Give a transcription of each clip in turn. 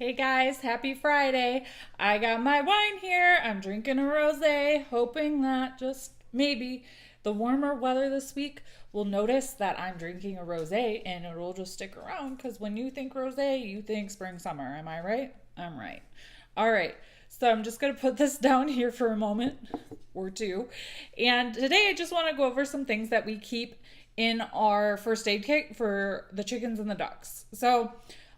Hey guys, happy Friday. I got my wine here. I'm drinking a rosé, hoping that just maybe the warmer weather this week will notice that I'm drinking a rosé and it'll just stick around because when you think rosé, you think spring summer. Am I right? I'm right. All right. So I'm just going to put this down here for a moment or two. And today I just want to go over some things that we keep in our first aid kit for the chickens and the ducks. So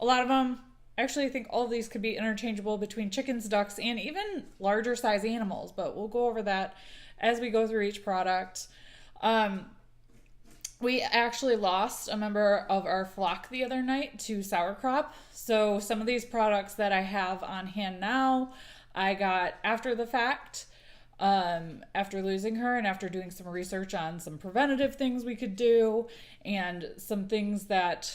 a lot of them, actually, I think all of these could be interchangeable between chickens, ducks, and even larger size animals, but we'll go over that as we go through each product. We actually lost a member of our flock the other night to sour crop. So some of these products that I have on hand now, I got after the fact, after losing her and after doing some research on some preventative things we could do and some things that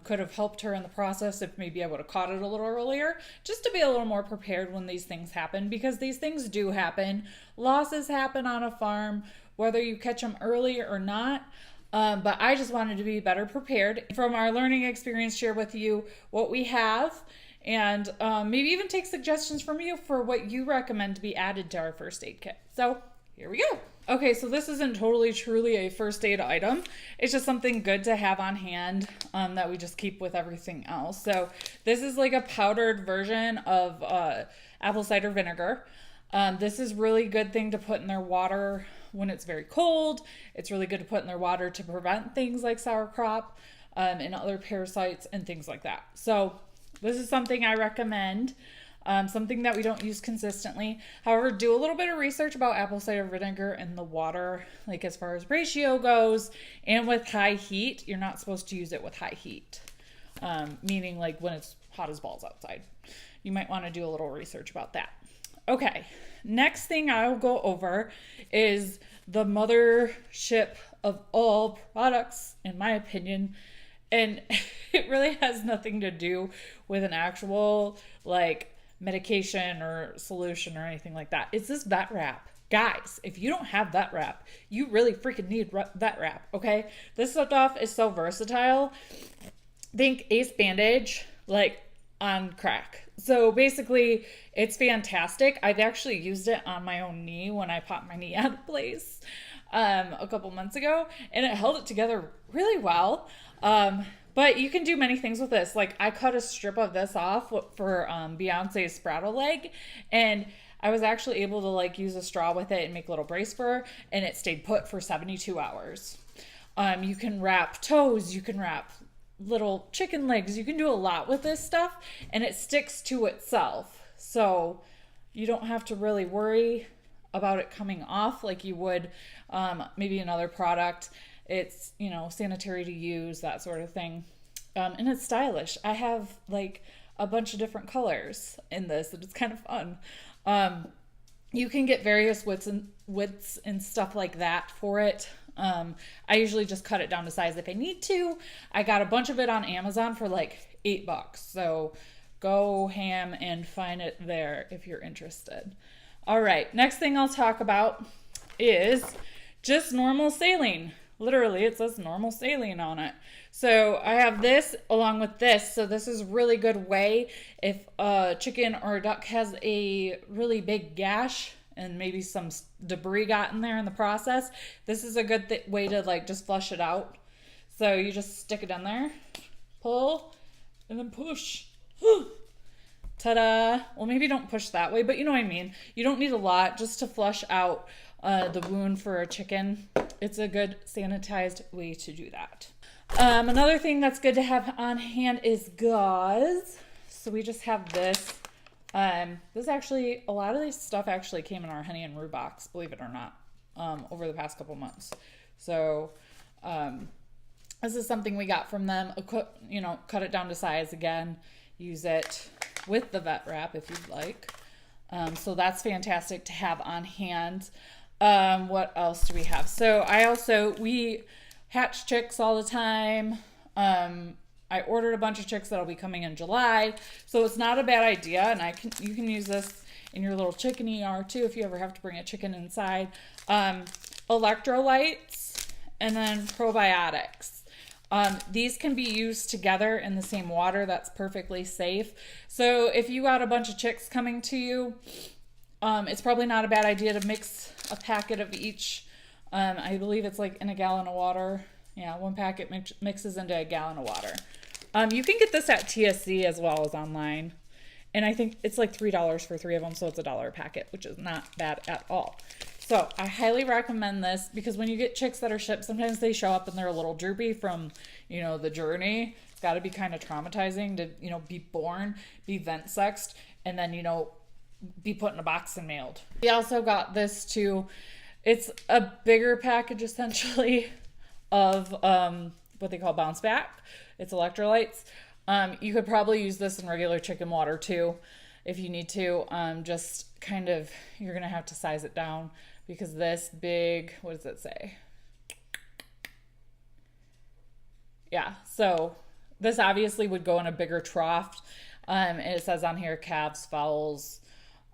could have helped her in the process if maybe I would have caught it a little earlier, just to be a little more prepared when these things happen, because these things do happen. Losses happen on a farm, whether you catch them early or not. But I just wanted to be better prepared. From our learning experience, share with you what we have and maybe even take suggestions from you for what you recommend to be added to our first aid kit. So here we go. Okay, so this isn't totally truly a first aid item. It's just something good to have on hand that we just keep with everything else. So this is like a powdered version of apple cider vinegar. This is really good thing to put in their water when it's very cold. It's really good to put in their water to prevent things like sour crop and other parasites and things like that. So this is something I recommend, something that we don't use consistently. However, do a little bit of research about apple cider vinegar and the water, like as far as ratio goes, and with high heat. You're not supposed to use it with high heat, meaning like when it's hot as balls outside. You might want to do a little research about that. Okay, next thing I'll go over is the mothership of all products, in my opinion. And it really has nothing to do with an actual like medication or solution or anything like that. It's this vet wrap. Guys, if you don't have vet wrap, you really freaking need vet wrap, okay? This stuff is so versatile. Think Ace bandage, like on crack. So basically, it's fantastic. I've actually used it on my own knee when I popped my knee out of place a couple months ago, and it held it together really well. But you can do many things with this. Like I cut a strip of this off for Beyonce's spraddle leg, and I was actually able to like use a straw with it and make a little brace for her, and it stayed put for 72 hours. You can wrap toes, you can wrap little chicken legs, you can do a lot with this stuff, and it sticks to itself. So you don't have to really worry about it coming off like you would maybe another product. It's, you know, sanitary to use, that sort of thing. And it's stylish. I have like a bunch of different colors in this, and it's kind of fun. You can get various widths and stuff like that for it. I usually just cut it down to size if I need to. I got a bunch of it on Amazon for like $8. So go ham and find it there if you're interested. All right, next thing I'll talk about is just normal saline. Literally, it says normal saline on it. So I have this along with this. So this is a really good way if a chicken or a duck has a really big gash and maybe some debris got in there in the process. This is a good way to like just flush it out. So you just stick it in there, pull, and then push. Ta-da! Well, maybe don't push that way, but you know what I mean. You don't need a lot just to flush out the wound for a chicken. It's a good sanitized way to do that. Another thing that's good to have on hand is gauze. So we just have this. This actually, a lot of this stuff actually came in our honey and rue box, believe it or not, over the past couple months. So this is something we got from them. You know, cut it down to size again. Use it with the vet wrap if you'd like. So that's fantastic to have on hand. What else do we have? So we hatch chicks all the time. I ordered a bunch of chicks that'll be coming in July. So it's not a bad idea. And you can use this in your little chicken ER too, if you ever have to bring a chicken inside. Electrolytes and then probiotics. These can be used together in the same water. That's perfectly safe. So if you got a bunch of chicks coming to you, it's probably not a bad idea to mix a packet of each. I believe it's like in a gallon of water. Yeah, one packet mixes into a gallon of water. You can get this at TSC as well as online. And I think it's like $3 for 3 of them, so it's $1 a packet, which is not bad at all. So I highly recommend this because when you get chicks that are shipped, sometimes they show up and they're a little droopy from, you know, the journey. It's got to be kind of traumatizing to, you know, be born, be vent sexed, and then, you know, be put in a box and mailed. We also got this too. It's a bigger package essentially of what they call bounce back. It's electrolytes. You could probably use this in regular chicken water too if you need to. Just kind of, you're going to have to size it down because this big, what does it say? Yeah, so this obviously would go in a bigger trough. And it says on here calves, fowls,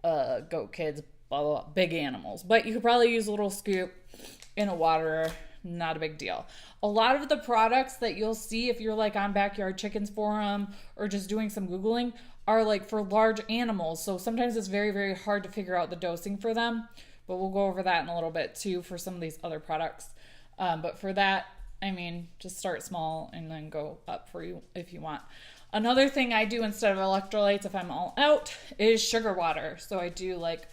goat kids, blah, blah, blah, big animals. But you could probably use a little scoop in a water, not a big deal. A lot of the products that you'll see if you're like on Backyard Chickens Forum or just doing some Googling are like for large animals. So sometimes it's very, very hard to figure out the dosing for them. But we'll go over that in a little bit too for some of these other products. But for that, I mean, just start small and then go up for you if you want. Another thing I do instead of electrolytes if I'm all out is sugar water. So I do like,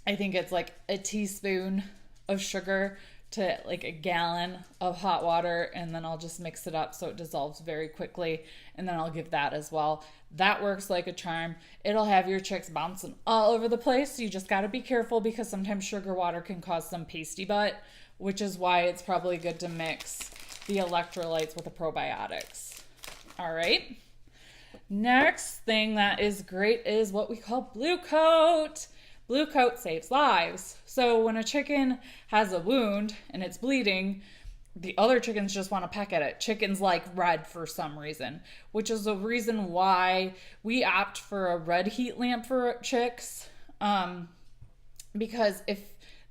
I think it's like a teaspoon of sugar to like a gallon of hot water, and then I'll just mix it up so it dissolves very quickly, and then I'll give that as well. That works like a charm. It'll have your chicks bouncing all over the place. You just got to be careful because sometimes sugar water can cause some pasty butt, which is why it's probably good to mix the electrolytes with the probiotics. All right. Next thing that is great is what we call Blue Coat. Blue Coat saves lives. So when a chicken has a wound and it's bleeding, the other chickens just want to peck at it. Chickens like red for some reason, which is the reason why we opt for a red heat lamp for chicks. Because if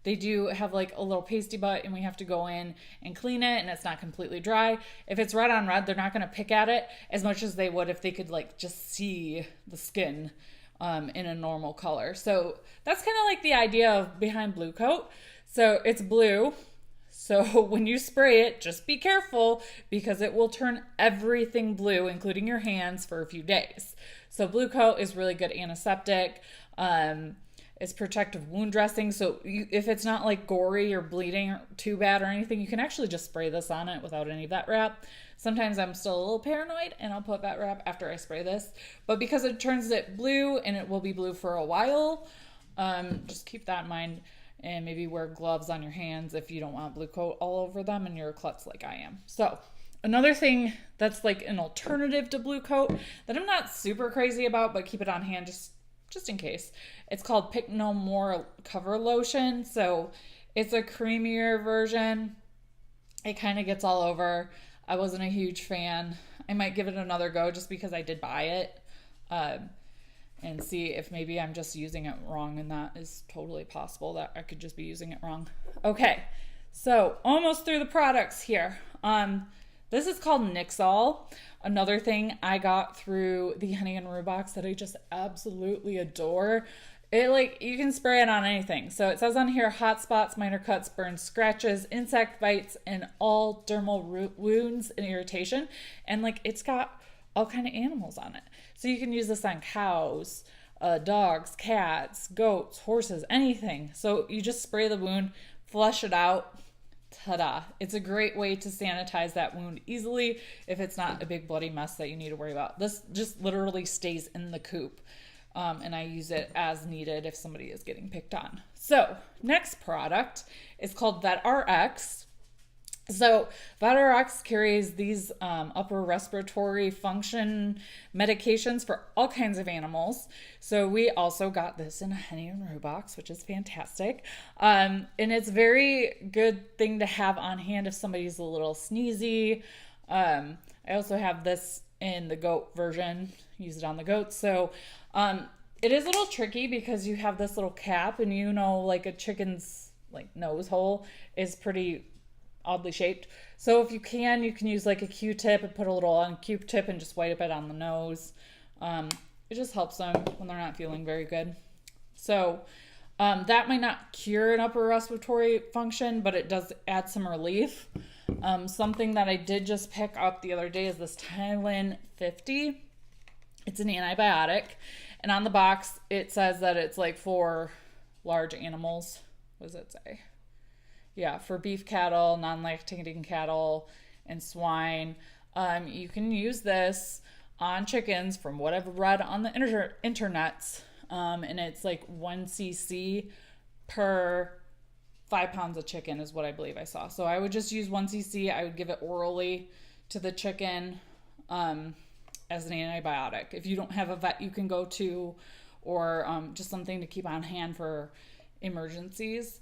they do have like a little pasty butt and we have to go in and clean it and it's not completely dry, if it's red on red, they're not going to pick at it as much as they would if they could like just see the skin in a normal color. So that's kind of like the idea of behind Blue Coat. So it's blue. So when you spray it, just be careful because it will turn everything blue, including your hands, for a few days. So Blue Coat is really good antiseptic. It's protective wound dressing. So if it's not like gory or bleeding too bad or anything, you can actually just spray this on it without any vet wrap. Sometimes I'm still a little paranoid and I'll put vet wrap after I spray this. But because it turns it blue and it will be blue for a while, just keep that in mind and maybe wear gloves on your hands if you don't want Blue Coat all over them and you're a klutz like I am. So another thing that's like an alternative to Blue Coat that I'm not super crazy about, but keep it on hand just in case. It's called Pick No More Cover Lotion. So it's a creamier version. It kind of gets all over. I wasn't a huge fan. I might give it another go just because I did buy it and see if maybe I'm just using it wrong, and that is totally possible that I could just be using it wrong. Okay, so almost through the products here. This is called Nixol. Another thing I got through the Honey and Rue box that I just absolutely adore. It like, you can spray it on anything. So it says on here, hot spots, minor cuts, burns, scratches, insect bites, and all dermal wounds and irritation. And like, it's got all kind of animals on it. So you can use this on cows, dogs, cats, goats, horses, anything. So you just spray the wound, flush it out. Ta-da. It's a great way to sanitize that wound easily if it's not a big bloody mess that you need to worry about. This just literally stays in the coop. And I use it as needed if somebody is getting picked on. So next product is called VetRx. So VetRx carries these upper respiratory function medications for all kinds of animals. So we also got this in a Honey and Rue box, which is fantastic. And it's very good thing to have on hand if somebody's a little sneezy. I also have this in the goat version, use it on the goats. So it is a little tricky because you have this little cap and like a chicken's like nose hole is pretty oddly shaped. So if you can use like a Q-tip and put a little on Q-tip and just wipe it on the nose. It just helps them when they're not feeling very good. So that might not cure an upper respiratory function, but it does add some relief. Something that I did just pick up the other day is this Tywin 50. It's an antibiotic. And on the box, it says that it's like for large animals. What does it say? Yeah, for beef cattle, non-lactating cattle, and swine. You can use this on chickens from what I've read on the internets. And it's like 1 cc per 5 pounds of chicken is what I believe I saw. So I would just use 1 cc. I would give it orally to the chicken as an antibiotic. If you don't have a vet you can go to, or just something to keep on hand for emergencies,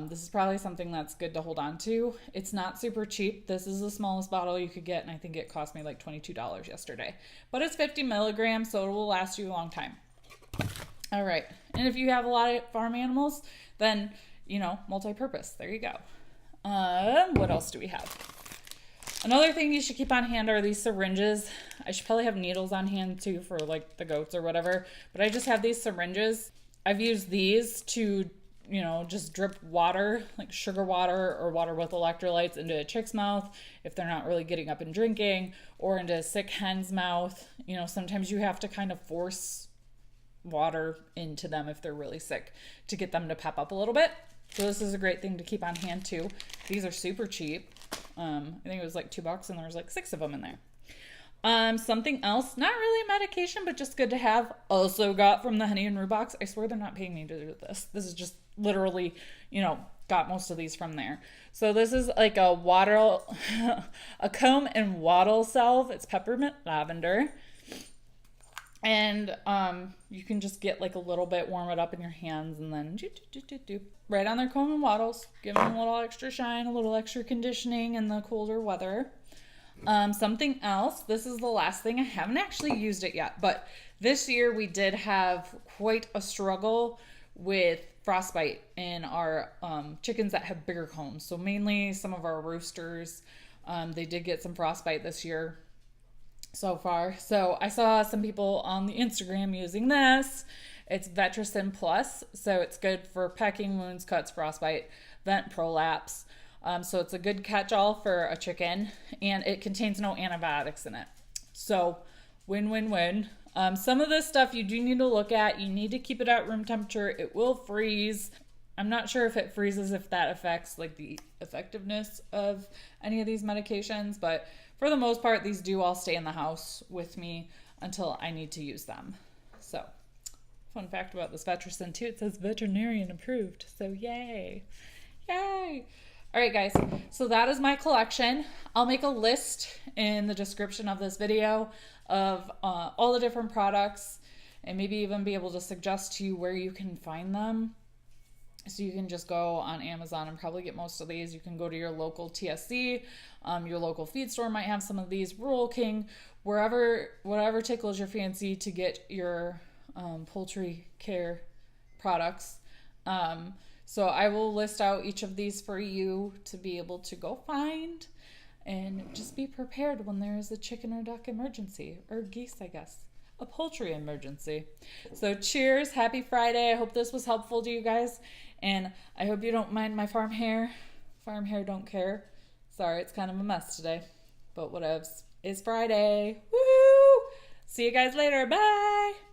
this is probably something that's good to hold on to. It's not super cheap. This is the smallest bottle you could get, and I think it cost me like $22 yesterday. But it's 50 milligrams, so it will last you a long time. All right. And if you have a lot of farm animals, then, you know, multi-purpose. There you go. What else do we have? Another thing you should keep on hand are these syringes. I should probably have needles on hand too for like the goats or whatever, but I just have these syringes. I've used these to, you know, just drip water, like sugar water or water with electrolytes, into a chick's mouth if they're not really getting up and drinking, or into a sick hen's mouth. You know, sometimes you have to kind of force water into them if they're really sick to get them to pep up a little bit. So this is a great thing to keep on hand too. These are super cheap. I think it was like $2 and there was like 6 of them in there. Something else, not really a medication, but just good to have, also got from the Honey and Rue box. I swear they're not paying me to do this. This is just literally, you know, got most of these from there. So this is like a a comb and wattle salve. It's peppermint lavender. And you can just get like a little bit, warm it up in your hands, and then right on their comb and wattles, give them a little extra shine, a little extra conditioning in the colder weather. Something else, this is the last thing. I haven't actually used it yet, but this year we did have quite a struggle with frostbite in our chickens that have bigger combs. So mainly some of our roosters, they did get some frostbite this year so far. So I saw some people on the Instagram using this. It's vetericyn plus, so it's good for pecking, wounds, cuts, frostbite, vent prolapse. So it's a good catch-all for a chicken, and it contains no antibiotics in it. So win-win-win. Some of this stuff you do need to look at. You need to keep it at room temperature. It will freeze. I'm not sure if it freezes, if that affects like the effectiveness of any of these medications, but for the most part, these do all stay in the house with me until I need to use them. So, fun fact about this vetericyn too, it says veterinarian approved. So yay. Yay. All right, guys. So that is my collection. I'll make a list in the description of this video of all the different products, and maybe even be able to suggest to you where you can find them. So you can just go on Amazon and probably get most of these. You can go to your local TSC, your local feed store might have some of these, Rural King, whatever tickles your fancy to get your poultry care products. So I will list out each of these for you to be able to go find, and just be prepared when there is a chicken or duck emergency, or geese, I guess. A poultry emergency. So cheers, happy Friday. I hope this was helpful to you guys, and I hope you don't mind my farm hair. Farm hair don't care. Sorry, it's kind of a mess today, but whatevs. It's Friday. Woo! See you guys later. Bye!